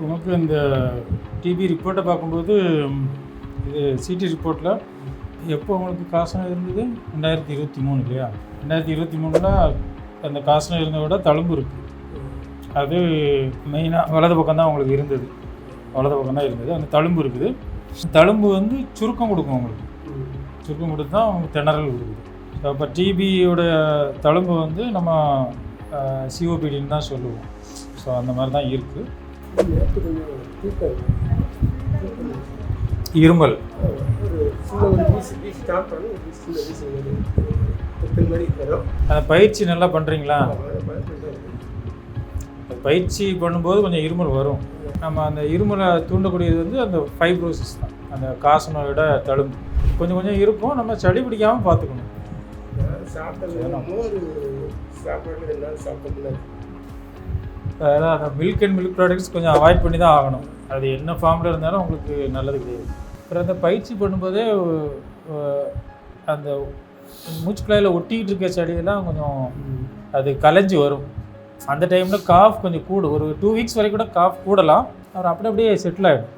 உனக்கு இந்த டிபி ரிப்போர்ட்டை பார்க்கும்போது இது சிடி ரிப்போர்ட்டில் எப்போ உங்களுக்கு காசனம் இருந்தது 2023 இல்லையா? 2023 அந்த காசனம் இருந்ததை விட தழும்பு இருக்குது. அது மெயினாக வலது பக்கம் தான் உங்களுக்கு இருந்தது, வலது பக்கம் தான் இருந்தது. அந்த தழும்பு இருக்குது. தழும்பு வந்து சுருக்கம் கொடுக்கும் உங்களுக்கு, சுருக்கம் கொடுத்து தான் உங்களுக்கு திணறல் கொடுக்குது. ஸோ அப்போ டிபியோட தழும்பு வந்து நம்ம சிஓபிடின்னு தான் சொல்லுவோம். ஸோ அந்த மாதிரி தான் இருக்குது. இருமல் அந்த பயிற்சி நல்லா பண்ணுறீங்களா? பயிற்சி பண்ணும்போது கொஞ்சம் இருமல் வரும். நம்ம அந்த இருமலை தூண்டக்கூடியது வந்து அந்த ஃபைப்ரோசிஸ் தான், அந்த காசனோட தழும்பு கொஞ்சம் கொஞ்சம் இருக்கும். நம்ம சளி பிடிக்காமல் பார்த்துக்கணும். அதெல்லாம் அந்த மில்க் அண்ட் மில்க் ப்ராடக்ட்ஸ் கொஞ்சம் அவாய்ட் பண்ணி தான் ஆகணும். அது என்ன ஃபார்மில் இருந்தாலும் உங்களுக்கு நல்லது கிடையாது. அப்புறம் அந்த பயிற்சி பண்ணும்போதே அந்த மூச்சுக்குழாயில் ஒட்டிக்கிட்டு இருக்க செடியெல்லாம் கொஞ்சம் அது கலைஞ்சி வரும். அந்த டைமில் காஃப் கொஞ்சம் கூடும். ஒரு 2 வீக்ஸ் வரைக்கும் கூட காஃப் கூடலாம். அப்புறம் அப்படியே செட்டில் ஆகிடும்.